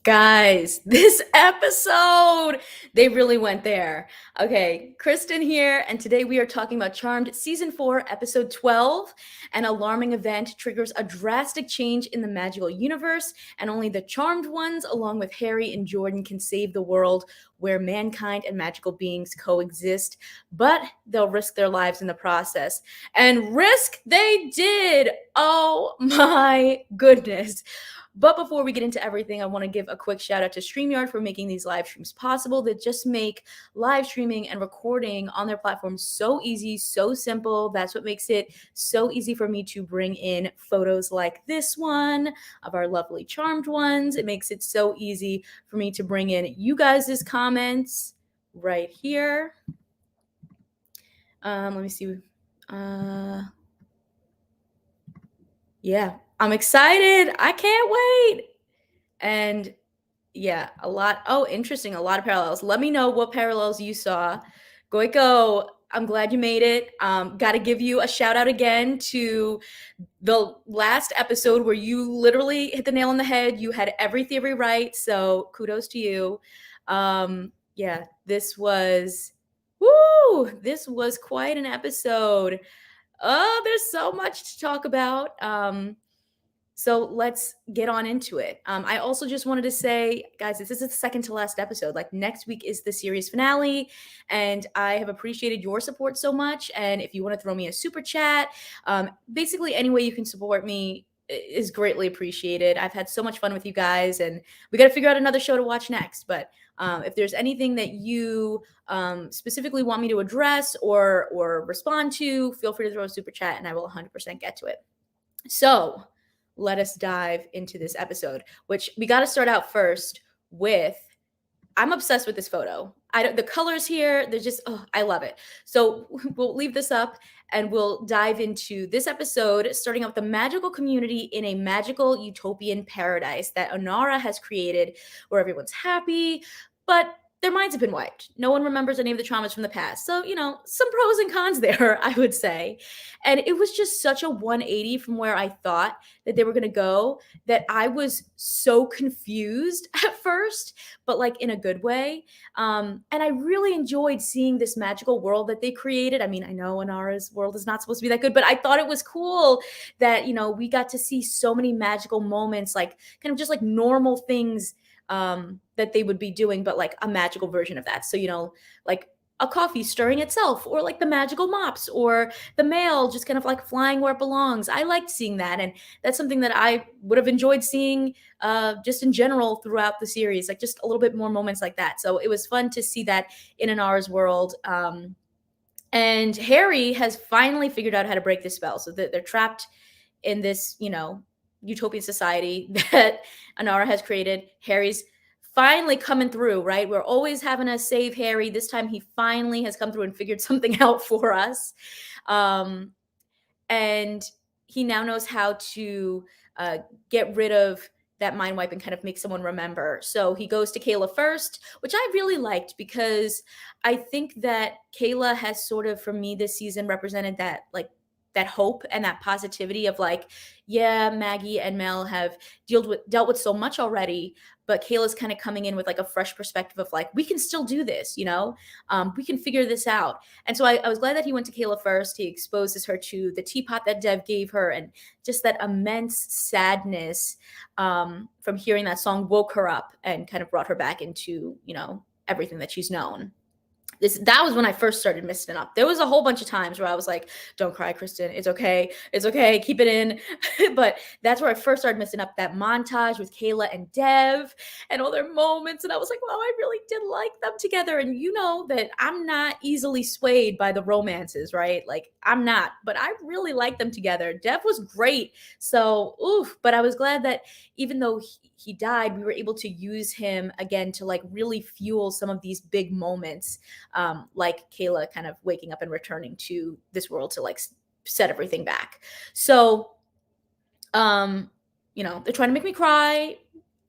Guys, this episode, they really went there. Okay, Kristen here, and today we are talking about Charmed Season 4, Episode 12. An alarming event triggers a drastic change in the magical universe, and only the Charmed ones, along with Harry and Jordan, can save the world where mankind and magical beings coexist, but they'll risk their lives in the process. And risk they did! Oh my goodness. But before we get into everything, I want to give a quick shout out to StreamYard for making these live streams possible that just make live streaming and recording on their platform so easy, so simple. That's what makes it so easy for me to bring in photos like this one of our lovely Charmed ones. It makes it so easy for me to bring in you guys' comments right here. Let me see. Yeah, I'm excited. I can't wait. And yeah, a lot. Oh, interesting. A lot of parallels. Let me know what parallels you saw. Goiko, I'm glad you made it. Got to give you a shout out again to the last episode where you literally hit the nail on the head. You had every theory right. So kudos to you. Yeah, this was, this was quite an episode. Oh, there's so much to talk about. So let's get on into it. I also just wanted to say, guys, this is the second to last episode. Like next week is the series finale, and I have appreciated your support so much. And if you want to throw me a super chat, basically any way you can support me is greatly appreciated. I've had so much fun with you guys, and we got to figure out another show to watch next. But if there's anything that you specifically want me to address or respond to, feel free to throw a super chat, and I will 100% get to it. So let us dive into this episode, which we got to start out first with, I'm obsessed with this photo. The colors here, they're just, I love it. So we'll leave this up and we'll dive into this episode, starting out with the magical community in a magical utopian paradise that Inara has created, where everyone's happy, but their minds have been wiped. No one remembers any of the traumas from the past. So, some pros and cons there, I would say. And it was just such a 180 from where I thought that they were going to go, that I was so confused at first, but like in a good way. And I really enjoyed seeing this magical world that they created. I mean, I know Inara's world is not supposed to be that good, but I thought it was cool that, we got to see so many magical moments, like kind of just like normal things that they would be doing, but like a magical version of that. So, like a coffee stirring itself, or like the magical mops, or the mail just kind of like flying where it belongs. I liked seeing that. And that's something that I would have enjoyed seeing just in general throughout the series, like just a little bit more moments like that. So it was fun to see that in Inara's world. And Harry has finally figured out how to break the spell. So they're trapped in this, utopian society that Inara has created. Harry's finally coming through, right? We're always having to save Harry. This time he finally has come through and figured something out for us. And he now knows how to get rid of that mind wipe and kind of make someone remember. So he goes to Kayla first, which I really liked, because I think that Kayla has sort of, for me this season, represented that like that hope and that positivity of like, yeah, Maggie and Mel have dealt with so much already, but Kayla's kind of coming in with like a fresh perspective of like, we can still do this, we can figure this out. And so I was glad that he went to Kayla first. He exposes her to the teapot that Dev gave her, and just that immense sadness from hearing that song woke her up and kind of brought her back into, everything that she's known. That was when I first started missing up. There was a whole bunch of times where I was like, don't cry, Kristen. It's okay. It's okay. Keep it in. But that's where I first started missing up, that montage with Kayla and Dev and all their moments. And I was like, wow, I really did like them together. And you know that I'm not easily swayed by the romances, right? Like I'm not, but I really like them together. Dev was great. So, but I was glad that even though he died, we were able to use him again to like really fuel some of these big moments, like Kayla kind of waking up and returning to this world to like set everything back. So, they're trying to make me cry.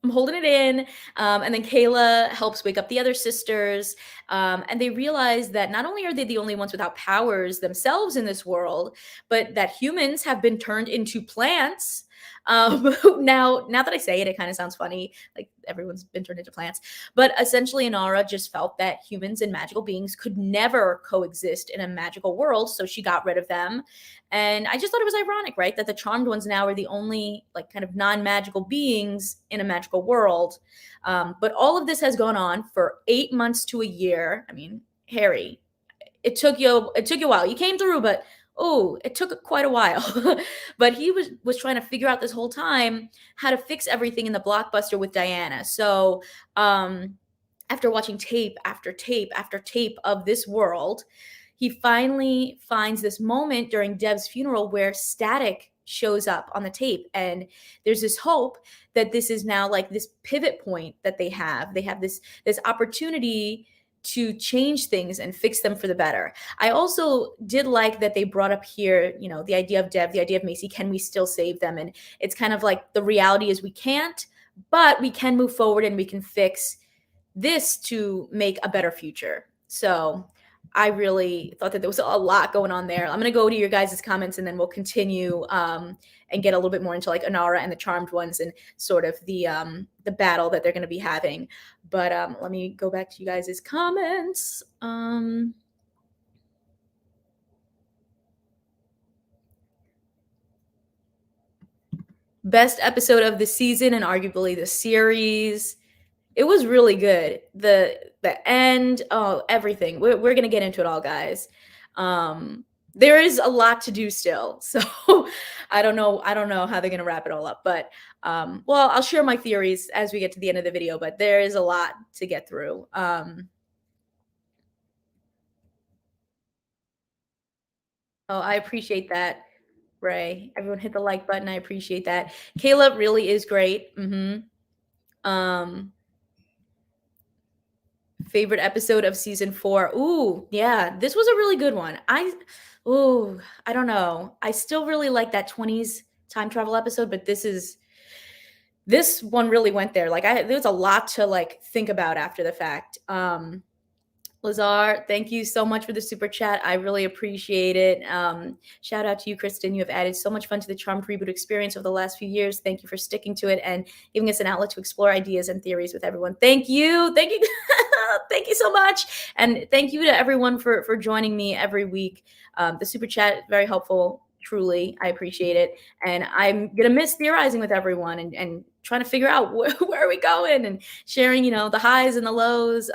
I'm holding it in. And then Kayla helps wake up the other sisters. And they realize that not only are they the only ones without powers themselves in this world, but that humans have been turned into plants. Now that I say it, it kind of sounds funny, like everyone's been turned into plants. But essentially, Inara just felt that humans and magical beings could never coexist in a magical world, so she got rid of them. And I just thought it was ironic, right, that the charmed ones now are the only like kind of non-magical beings in a magical world. But all of this has gone on for 8 months to a year. I mean, Harry, it took you a while. You came through, but oh, it took quite a while. But he was trying to figure out this whole time how to fix everything in the blockbuster with Diana. So after watching tape after tape after tape of this world, he finally finds this moment during Dev's funeral where Static shows up on the tape, and there's this hope that this is now like this pivot point that they have this opportunity to change things and fix them for the better. I also did like that they brought up here, the idea of Dev, the idea of Macy, can we still save them? And it's kind of like the reality is we can't, but we can move forward and we can fix this to make a better future. So I really thought that there was a lot going on there. I'm going to go to your guys' comments and then we'll continue and get a little bit more into like Inara and the Charmed Ones and sort of the battle that they're going to be having. But let me go back to you guys' comments. Best episode of the season and arguably the series. It was really good. The end, oh, everything. We're gonna get into it all, guys. There is a lot to do still, so I don't know how they're gonna wrap it all up. But well, I'll share my theories as we get to the end of the video. But there is a lot to get through. Oh, I appreciate that, Ray. Everyone hit the like button. I appreciate that. Caleb really is great. Um, Favorite episode of season 4. Ooh, yeah, this was a really good one. I don't know. I still really like that 20s time travel episode, but this one really went there. Like there's a lot to like think about after the fact. Lazar, thank you so much for the super chat. I really appreciate it. Shout out to you, Kristen. You have added so much fun to the Charmed Reboot experience over the last few years. Thank you for sticking to it and giving us an outlet to explore ideas and theories with everyone. Thank you. Thank you. Thank you so much. And thank you to everyone for joining me every week. The super chat, very helpful. Truly, I appreciate it. And I'm going to miss theorizing with everyone and trying to figure out where are we going and sharing, the highs and the lows.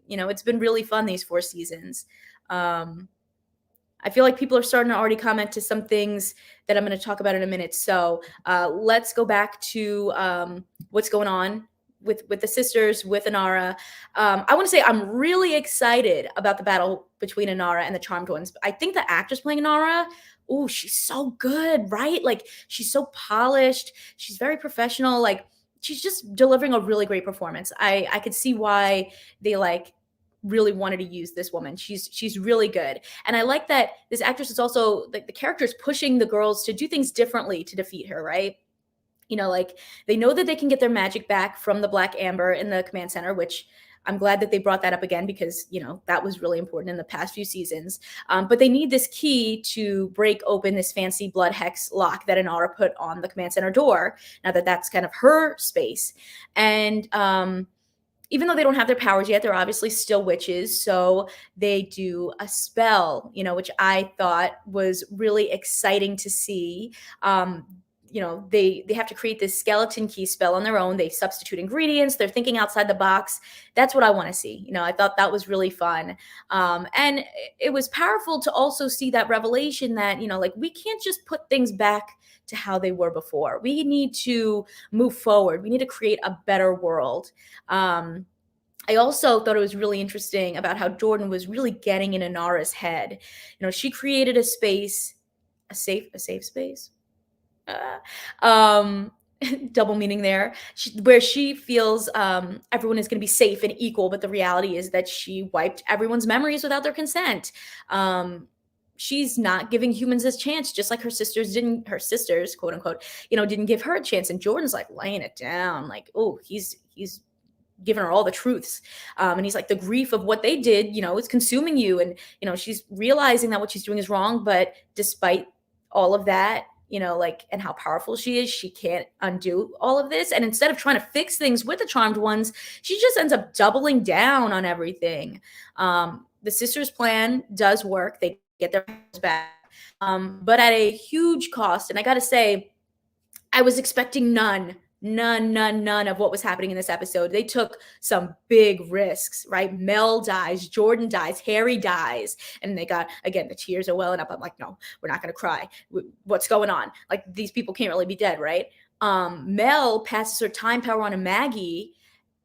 It's been really fun these 4 seasons. I feel like people are starting to already comment to some things that I'm going to talk about in a minute. So let's go back to what's going on with the sisters, with Inara. I want to say I'm really excited about the battle between Inara and the Charmed Ones. I think the actress playing Inara, oh, she's so good, right? Like she's so polished. She's very professional. Like she's just delivering a really great performance. I could see why they like really wanted to use this woman. She's really good. And I like that this actress is also like the character is pushing the girls to do things differently to defeat her, right? Like they know that they can get their magic back from the Black Amber in the command center, which I'm glad that they brought that up again because, that was really important in the past few seasons. But they need this key to break open this fancy blood hex lock that Inara put on the command center door, now that that's kind of her space. And even though they don't have their powers yet, they're obviously still witches. So they do a spell, which I thought was really exciting to see. They have to create this skeleton key spell on their own. They substitute ingredients. They're thinking outside the box. That's what I want to see. I thought that was really fun. And it was powerful to also see that revelation that, like we can't just put things back to how they were before. We need to move forward. We need to create a better world. I also thought it was really interesting about how Jordan was really getting in Inara's head. She created a space, a safe space. Double meaning there, where she feels everyone is going to be safe and equal, but the reality is that she wiped everyone's memories without their consent. She's not giving humans a chance, just like her sisters, quote unquote, didn't give her a chance. And Jordan's like laying it down, like, oh, he's giving her all the truths. And he's like, the grief of what they did, is consuming you. And, she's realizing that what she's doing is wrong. But despite all of that, like, and how powerful she is, she can't undo all of this. And instead of trying to fix things with the charmed ones, she just ends up doubling down on everything. The sisters' plan does work. They get their powers back, but at a huge cost. And I got to say, I was expecting none of what was happening in this episode. They took some big risks, right? Mel dies, Jordan dies, Harry dies, and they got, again, the tears are welling up. I'm like, no, we're not going to cry. What's going on? Like, these people can't really be dead, right? Mel passes her time power on to Maggie,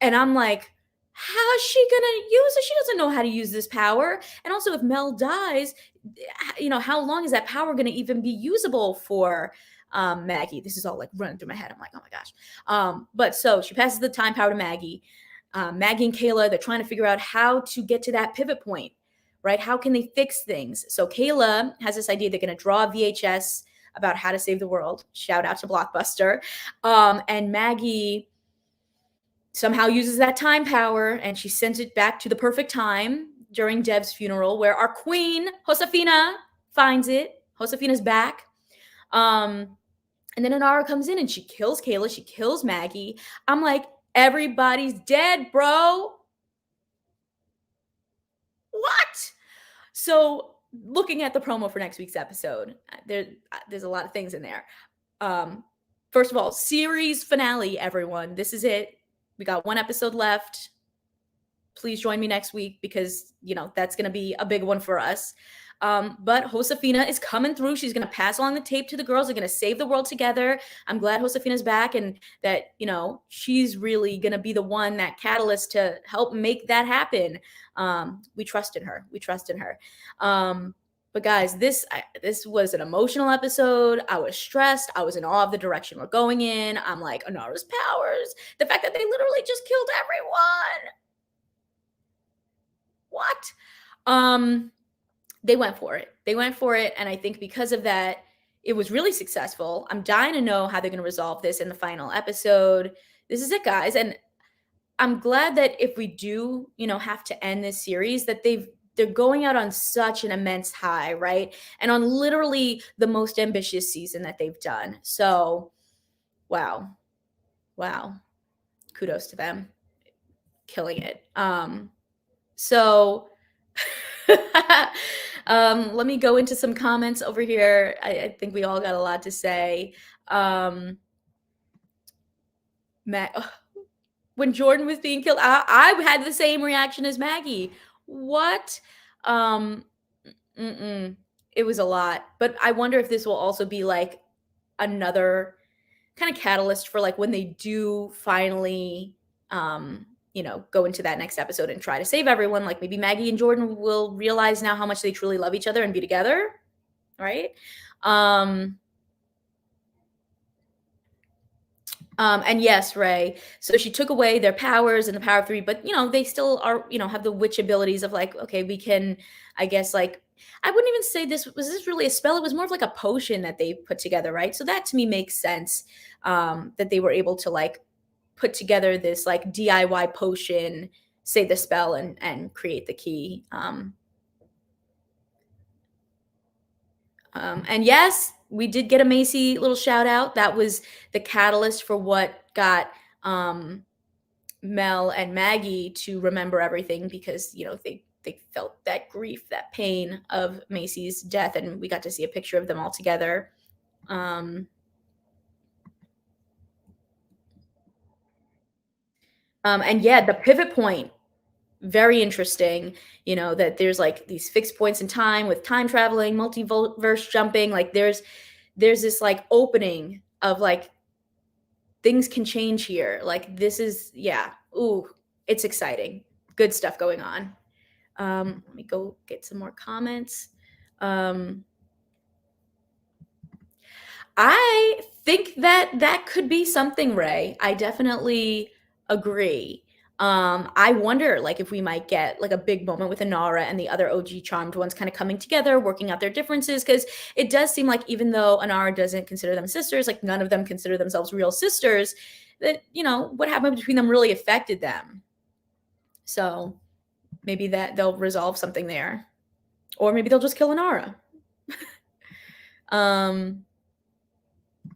and I'm like, how is she going to use it? She doesn't know how to use this power. And also, if Mel dies, how long is that power going to even be usable for Maggie? This is all like running through my head. I'm like, oh my gosh. But so she passes the time power to Maggie. Maggie and Kayla, they're trying to figure out how to get to that pivot point, right? How can they fix things? So Kayla has this idea they're going to draw a VHS about how to save the world. Shout out to Blockbuster. And Maggie somehow uses that time power and she sends it back to the perfect time during Dev's funeral, where our queen, Josefina, finds it. Josefina's back. And then Inara comes in and she kills Kayla. She kills Maggie. I'm like, everybody's dead, bro. What? So looking at the promo for next week's episode, there's a lot of things in there. First of all, series finale, everyone. This is it. We got one episode left. Please join me next week because, that's going to be a big one for us. But Josefina is coming through. She's going to pass along the tape to the girls. They're going to save the world together. I'm glad Josefina's back and that, she's really going to be the one, that catalyst to help make that happen. We trust in her. But guys, this was an emotional episode. I was stressed. I was in awe of the direction we're going in. I'm like, Inara's powers, the fact that they literally just killed everyone. What? They went for it. And I think because of that, it was really successful. I'm dying to know how they're going to resolve this in the final episode. This is it, guys. And I'm glad that if we do, have to end this series, that they're going out on such an immense high, right? And on literally the most ambitious season that they've done. So, wow. Kudos to them. Killing it. So let me go into some comments over here. I think we all got a lot to say. When Jordan was being killed, I had the same reaction as Maggie. What? It was a lot. But I wonder if this will also be like another kind of catalyst for like when they do finally go into that next episode and try to save everyone. Like maybe Maggie and Jordan will realize now how much they truly love each other and be together, right? And yes, Ray. So she took away their powers and the power of 3, but they still are, have the witch abilities of like, okay, we can, I guess, like, I wouldn't even say this really a spell. It was more of like a potion that they put together, right? So that to me makes sense, that they were able to like put together this like DIY potion, say the spell and create the key. And yes, we did get a Macy little shout out. That was the catalyst for what got Mel and Maggie to remember everything because, they felt that grief, that pain of Macy's death. And we got to see a picture of them all together. And yeah, the pivot point, very interesting, that there's like these fixed points in time with time traveling, multiverse jumping. Like there's this like opening of like things can change here. Like this is, yeah. Ooh, it's exciting. Good stuff going on. Let me go get some more comments. I think that could be something, Ray. I definitely agree. I wonder, like, if we might get like a big moment with Inara and the other OG Charmed ones kind of coming together, working out their differences, because it does seem like even though Inara doesn't consider them sisters, like none of them consider themselves real sisters, that what happened between them really affected them. So maybe that they'll resolve something there, or maybe they'll just kill Inara.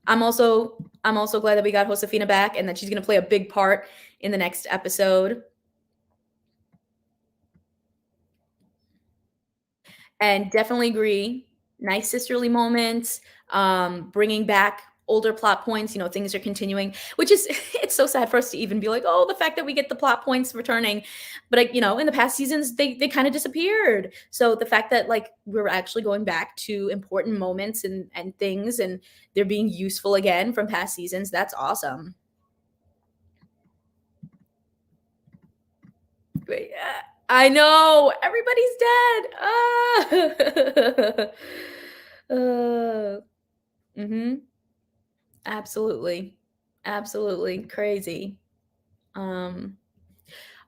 I'm also glad that we got Josefina back and that she's gonna play a big part in the next episode. And definitely agree. Nice sisterly moments, bringing back older plot points. Things are continuing, which is it's so sad for us to even be like, oh, the fact that we get the plot points returning, but in the past seasons they kind of disappeared. So the fact that like we're actually going back to important moments and things, and they're being useful again from past seasons, that's awesome. Wait, I know everybody's dead. Uh, mhm. Absolutely. Absolutely crazy. Um,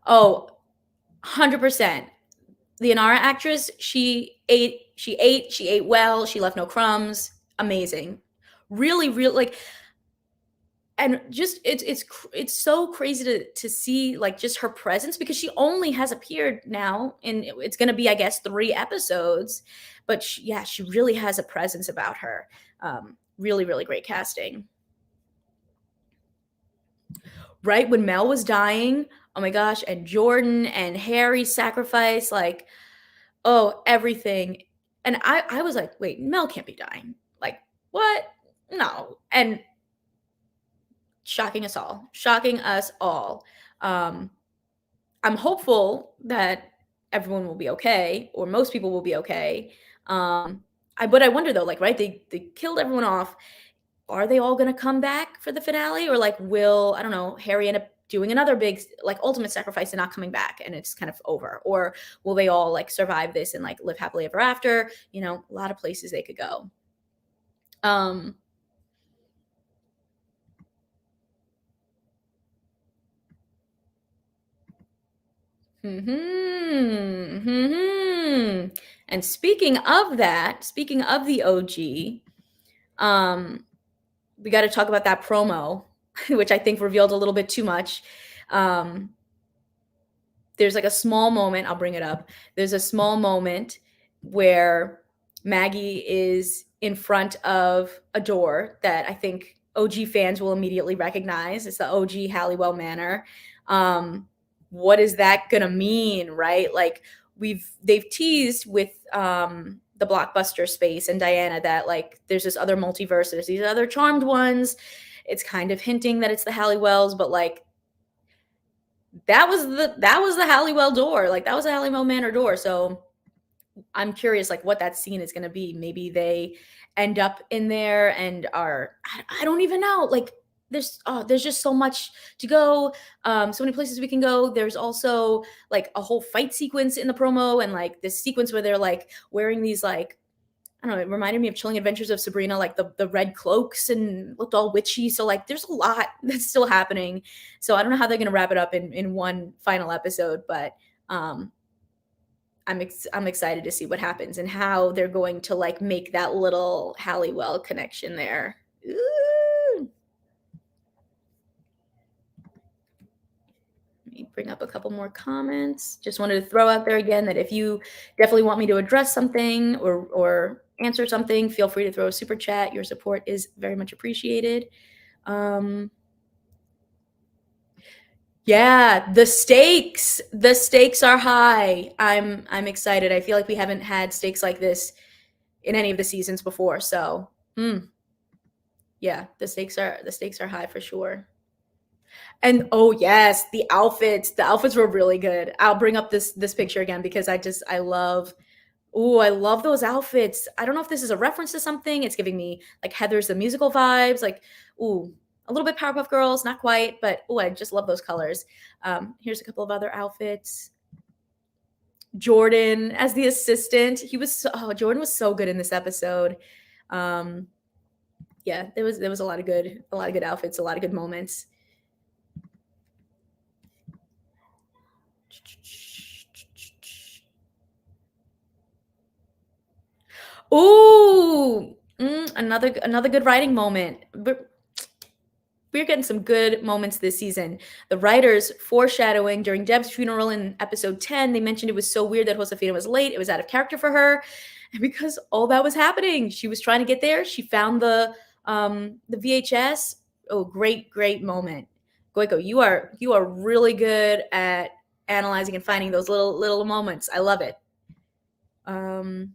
oh, 100%. The Inara actress, she ate well, she left no crumbs. Amazing. Really, real like, and just it's so crazy to see like just her presence because she only has appeared now and it's going to be I guess 3 episodes, but yeah, she really has a presence about her. Really, really great casting. Right when Mel was dying, oh my gosh, and Jordan and Harry's sacrifice, like, oh, everything. And I was like, wait, Mel can't be dying. Like, what? No. And shocking us all. Shocking us all. Um, I'm hopeful that everyone will be okay, or most people will be okay. But I wonder though, like, right? They killed everyone off. Are they all gonna come back for the finale? Or like will, I don't know, Harry end up doing another big like ultimate sacrifice and not coming back and it's kind of over? Or will they all like survive this and like live happily ever after? A lot of places they could go. Um hmm. And speaking of the OG, um, we got to talk about that promo, which I think revealed a little bit too much. Um, there's like a small moment, I'll bring it up. There's a small moment where Maggie is in front of a door that I think OG fans will immediately recognize. It's the OG Halliwell Manor. Um, what is that gonna mean, right? Like they've teased with the blockbuster space and Diana that like there's this other multiverse, there's these other charmed ones. It's kind of hinting that it's the Halliwells, but like that was the Halliwell door. Like that was the Halliwell Manor door. So I'm curious, like what that scene is going to be. Maybe they end up in there and are I don't even know. Like there's just so much to go. So many places we can go. There's also like a whole fight sequence in the promo and like this sequence where they're like wearing these like I don't know, it reminded me of Chilling Adventures of Sabrina, like the red cloaks and looked all witchy. So like there's a lot that's still happening. So I don't know how they're gonna wrap it up in one final episode, but um I'm excited to see what happens and how they're going to like make that little Halliwell connection there. Ooh. Let me bring up a couple more comments. Just wanted to throw out there again that if you definitely want me to address something or answer something, feel free to throw a super chat. Your support is very much appreciated. Um, yeah, the stakes are high. I'm excited. I feel like we haven't had stakes like this in any of the seasons before. So, yeah, the stakes are high for sure. And oh yes, the outfits. The outfits were really good. I'll bring up this picture again because I love. Ooh, I love those outfits. I don't know if this is a reference to something. It's giving me like Heather's the musical vibes. Like, ooh, a little bit Powerpuff Girls, not quite, but ooh, I just love those colors. Here's a couple of other outfits. Jordan as the assistant. Jordan was so good in this episode. Um, yeah, there was a lot of good outfits, a lot of good moments. Ooh, another good writing moment. But we're getting some good moments this season. The writers foreshadowing during Deb's funeral in episode 10, they mentioned it was so weird that Josefina was late. It was out of character for her. And because all that was happening, she was trying to get there. She found The VHS, oh, great, great moment. Goiko, you are really good at analyzing and finding those little moments. I love it. Um,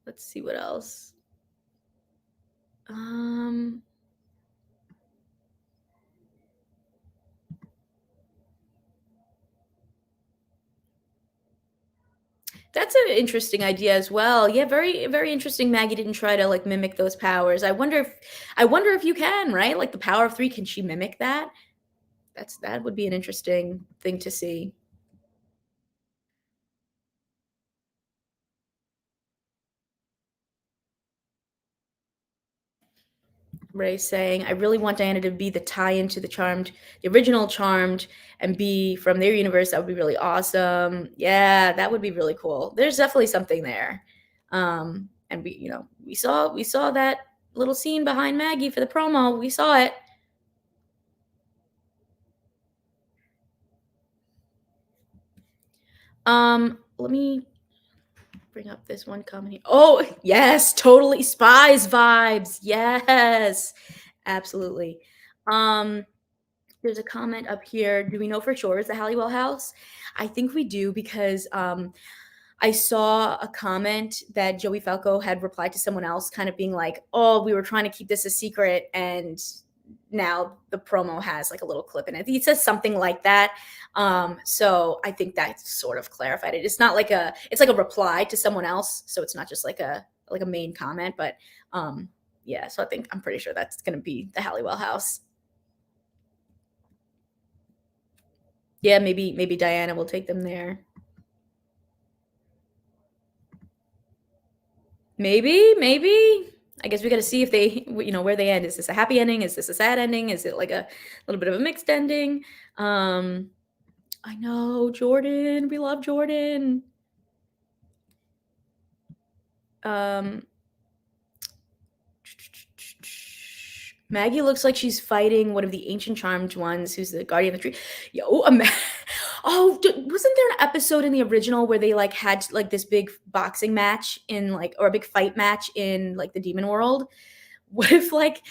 let's see what else. Um, that's an interesting idea as well. Yeah, very very interesting. Maggie didn't try to like mimic those powers. I wonder if you can, right? Like the power of 3, can she mimic that? That would be an interesting thing to see. Ray saying, "I really want Diana to be the tie-in to the original Charmed, and be from their universe. That would be really awesome." Yeah, that would be really cool. There's definitely something there. And we saw that little scene behind Maggie for the promo. We saw it. Let me bring up this one comment. Oh, yes, totally spies vibes. Yes, absolutely. Um, There's a comment up here. Do we know for sure it's the Halliwell house? I think we do because I saw a comment that Joey Falco had replied to someone else, kind of being like, "Oh, we were trying to keep this a secret, and now the promo has like a little clip in it." He says something like that. So I think that sort of clarified it. It's like a reply to someone else, so it's not just like a main comment, but yeah. So I'm pretty sure that's going to be the Halliwell house. Yeah, maybe Diana will take them there. Maybe. I guess we got to see if where they end. Is this a happy ending? Is this a sad ending? Is it like a little bit of a mixed ending? Um, I know Jordan. We love Jordan. Um, Maggie looks like she's fighting one of the ancient charmed ones, who's the guardian of the tree. Yo, wasn't there an episode in the original where they like had like this big boxing match in like, or a big fight match in like the demon world? What if like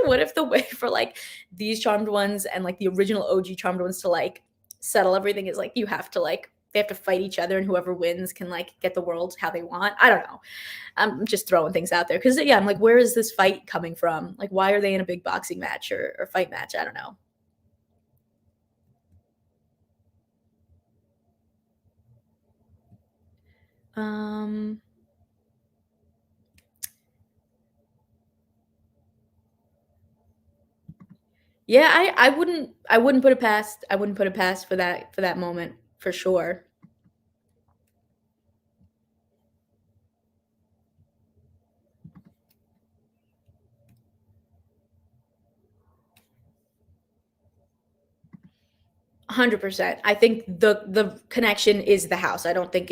what if the way for like these charmed ones and like the original OG charmed ones to like settle everything is like they have to fight each other, and whoever wins can like get the world how they want. I don't know. I'm just throwing things out there because yeah, I'm like, where is this fight coming from? Like, why are they in a big boxing match or fight match? I don't know. Um, yeah, I wouldn't put it past for that moment for sure. 100%. I think the connection is the house. I don't think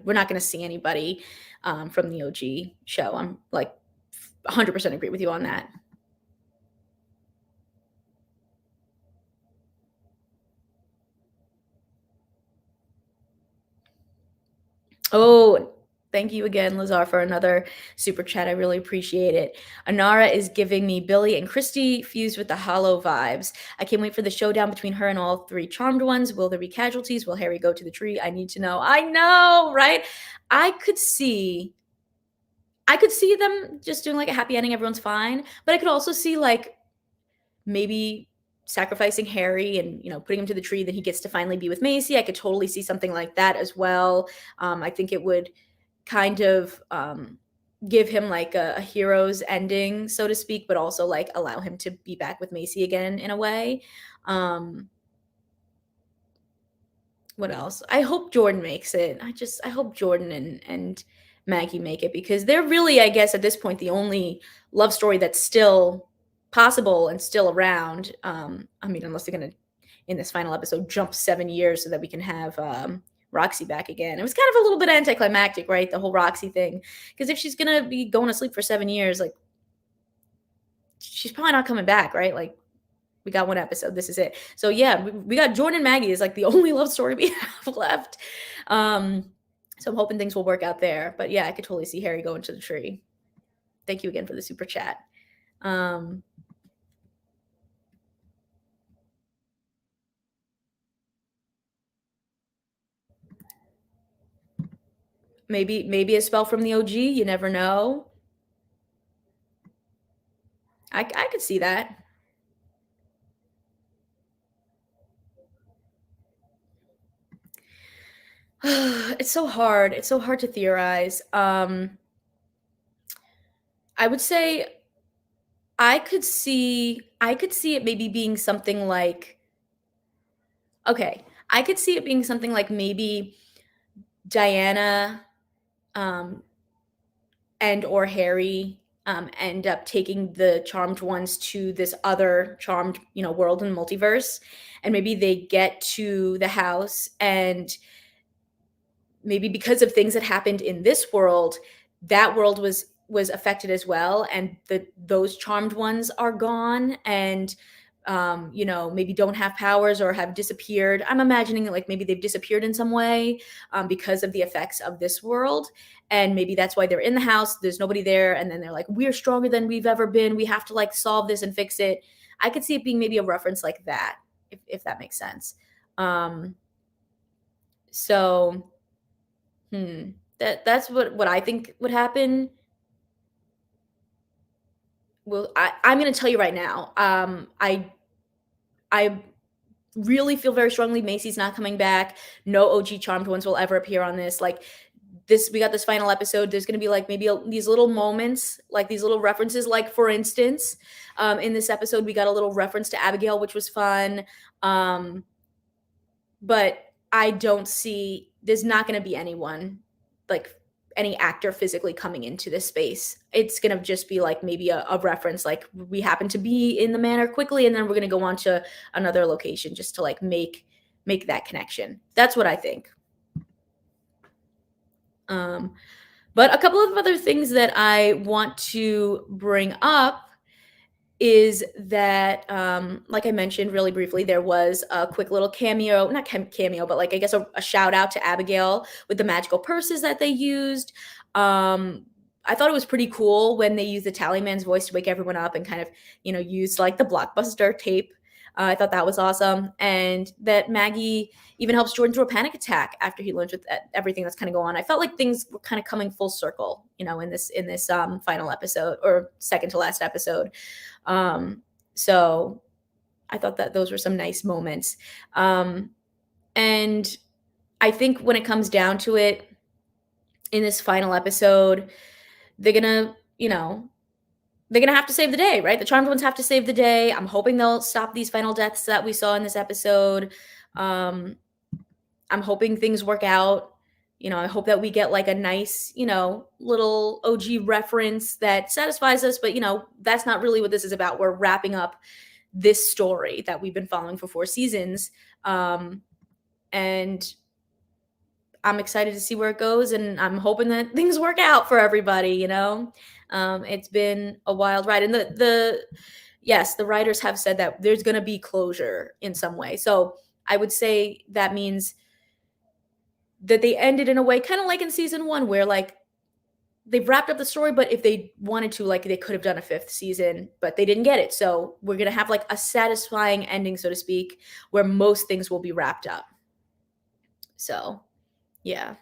we're not gonna see anybody from the OG show. I'm like 100% agree with you on that. Oh, thank you again, Lazar, for another super chat. I really appreciate it. Inara is giving me Billy and Christy fused with the hollow vibes. I can't wait for the showdown between her and all 3 charmed ones. Will there be casualties? Will Harry go to the tree? I need to know. I know, right? I could see I could see them just doing like a happy ending, everyone's fine. But I could also see like maybe sacrificing Harry and putting him to the tree, then he gets to finally be with Macy. I could totally see something like that as well. I think it would kind of give him like a hero's ending, so to speak, but also like allow him to be back with Macy again in a way. Um, what else? I hope Jordan makes it. I hope Jordan and Maggie make it, because they're really, I guess, at this point the only love story that's still possible and still around. I mean, unless they're gonna, in this final episode, jump 7 years so that we can have Roxy back again. It was kind of a little bit anticlimactic, right? The whole Roxy thing, because if she's gonna be going to sleep for 7 years, like she's probably not coming back, right? Like we got one episode. This is it. So yeah, we got Jordan and Maggie is like the only love story we have left. Um, So I'm hoping things will work out there. But yeah, I could totally see Harry going to the tree. Thank you again for the super chat. Um, maybe a spell from the OG. You never know. I could see that. It's so hard. It's so hard to theorize. I would say I could see it maybe being something like, okay, I could see it being something like maybe Diana um and or Harry end up taking the charmed ones to this other charmed, world and multiverse, and maybe they get to the house, and maybe because of things that happened in this world, that world was affected as well, and those charmed ones are gone, and maybe don't have powers or have disappeared. I'm imagining that, like, maybe they've disappeared in some way, because of the effects of this world, and maybe that's why they're in the house. There's nobody there, and then they're like, "We're stronger than we've ever been. We have to like solve this and fix it." I could see it being maybe a reference like that, if that makes sense. Um, so that's what I think would happen. Well, I'm gonna tell you right now. I really feel very strongly Macy's not coming back. No OG Charmed ones will ever appear on this. Like this, we got this final episode. There's gonna be like maybe these little moments, like these little references. Like for instance, in this episode, we got a little reference to Abigail, which was fun. Um, but I don't see there's not going to be anyone like any actor physically coming into this space. It's going to just be like maybe a reference, like we happen to be in the manor quickly, and then we're going to go on to another location just to like make that connection. That's what I think. Um, but a couple of other things that I want to bring up is that, like I mentioned really briefly, there was a quick little cameo, not cameo, but like I guess a shout out to Abigail with the magical purses that they used. I thought it was pretty cool when they used the Tallyman's voice to wake everyone up and kind of, use like the blockbuster tape. I thought that was awesome, and that Maggie even helps Jordan through a panic attack after he learns with everything that's kind of going on. I felt like things were kind of coming full circle, in this final episode or second to last episode. So I thought that those were some nice moments. And I think when it comes down to it, in this final episode, they're gonna, they're gonna have to save the day, right? The charmed ones have to save the day. I'm hoping they'll stop these final deaths that we saw in this episode. Um, I'm hoping things work out. I hope that we get like a nice, little OG reference that satisfies us, but that's not really what this is about. We're wrapping up this story that we've been following for 4 seasons. And I'm excited to see where it goes, and I'm hoping that things work out for everybody. It's been a wild ride, and the yes, the writers have said that there's going to be closure in some way. So I would say that means that they ended in a way kind of like in season 1, where like they've wrapped up the story, but if they wanted to, like they could have done a 5th season, but they didn't get it. So we're going to have like a satisfying ending, so to speak, where most things will be wrapped up. So yeah.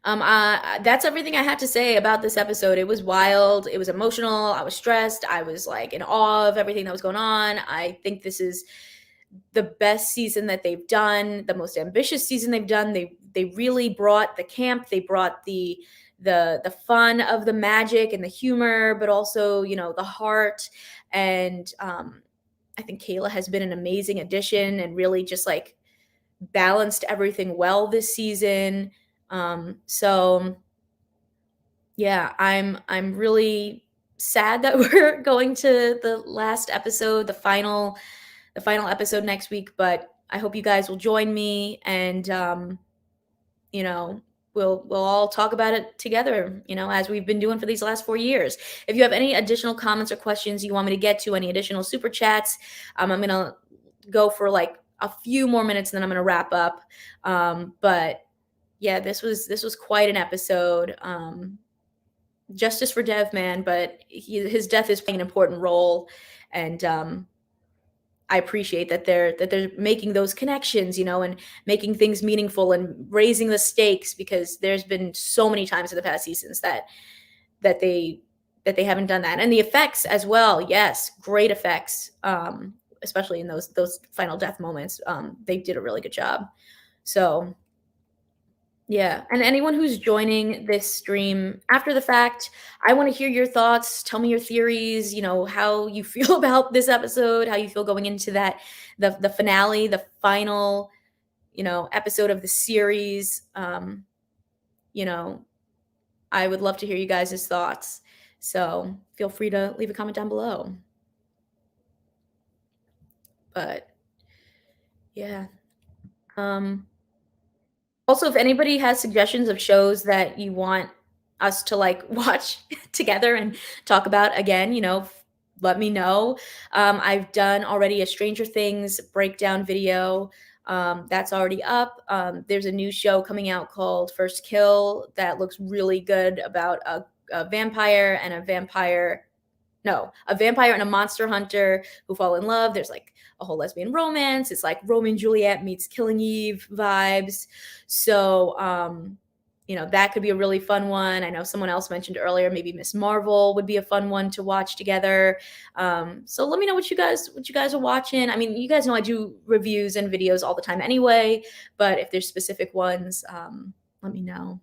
That's everything I had to say about this episode. It was wild. It was emotional. I was stressed. I was like in awe of everything that was going on. I think this is the best season that they've done, the most ambitious season they've done. They really brought the camp. They brought the fun of the magic and the humor, but also the heart. And I think Kayla has been an amazing addition and really just like balanced everything well this season. So yeah, I'm really sad that we're going to the last episode, the final episode next week, but I hope you guys will join me, and you know, we'll all talk about it together, as we've been doing for these last 4 years. If you have any additional comments or questions you want me to get to, any additional super chats, I'm going to go for like a few more minutes and then I'm going to wrap up. But yeah, this was quite an episode. Justice for Dev Man, but his death is playing an important role, and I appreciate that they're making those connections, and making things meaningful and raising the stakes, because there's been so many times in the past seasons that they that they haven't done that. And the effects as well. Yes, great effects. Especially in those final death moments. They did a really good job. So, yeah, and anyone who's joining this stream after the fact, I want to hear your thoughts. Tell me your theories, how you feel about this episode, how you feel going into the finale, the final, episode of the series. You know, I would love to hear you guys' thoughts. So feel free to leave a comment down below. But yeah. Also, if anybody has suggestions of shows that you want us to like watch together and talk about again, let me know. I've done already a Stranger Things breakdown video. That's already up. There's a new show coming out called First Kill that looks really good, about a vampire and a vampire. No, a vampire and a monster hunter who fall in love. There's like a whole lesbian romance. It's like Romeo and Juliet meets Killing Eve vibes. So, that could be a really fun one. I know someone else mentioned earlier, maybe Miss Marvel would be a fun one to watch together. So let me know what you guys are watching. I mean, you guys know I do reviews and videos all the time anyway, but if there's specific ones, let me know.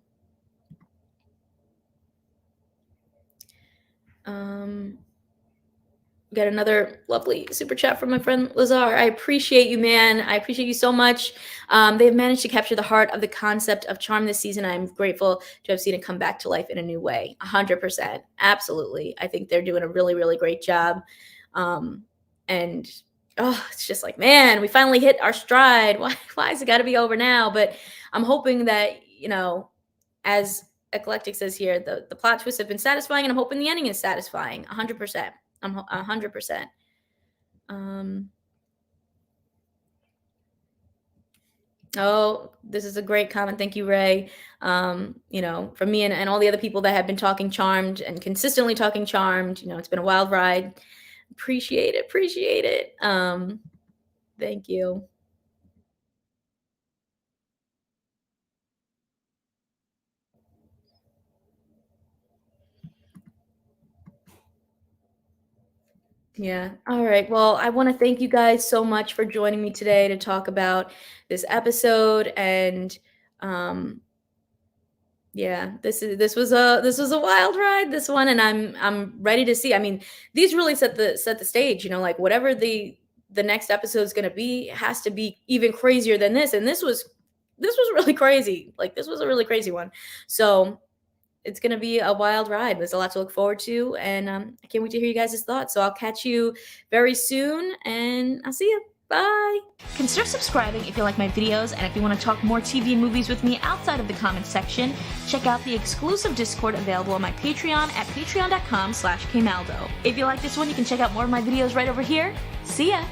Got another lovely super chat from my friend Lazar. I appreciate you, man. I appreciate you so much. They've managed to capture the heart of the concept of charm this season. I'm grateful to have seen it come back to life in a new way. 100%. Absolutely. I think they're doing a really, really great job. And it's just like, man, we finally hit our stride. Why has it got to be over now? But I'm hoping that, as Eclectic says here, the plot twists have been satisfying, and I'm hoping the ending is satisfying. 100%. I'm 100%. Oh, this is a great comment. Thank you, Ray. From me and all the other people that have been talking Charmed and consistently talking Charmed, it's been a wild ride. Appreciate it. Thank you. Yeah. All right. Well, I want to thank you guys so much for joining me today to talk about this episode. And yeah, this was a wild ride, this one, and I'm ready to see. I mean, these really set the stage. Like whatever the next episode is going to be, it has to be even crazier than this. And this was really crazy. Like this was a really crazy one. So it's going to be a wild ride. There's a lot to look forward to, and I can't wait to hear you guys' thoughts. So I'll catch you very soon, and I'll see you. Bye. Consider subscribing if you like my videos, and if you want to talk more TV and movies with me outside of the comments section, check out the exclusive Discord available on my Patreon at patreon.com/kmaldo. If you like this one, you can check out more of my videos right over here. See ya!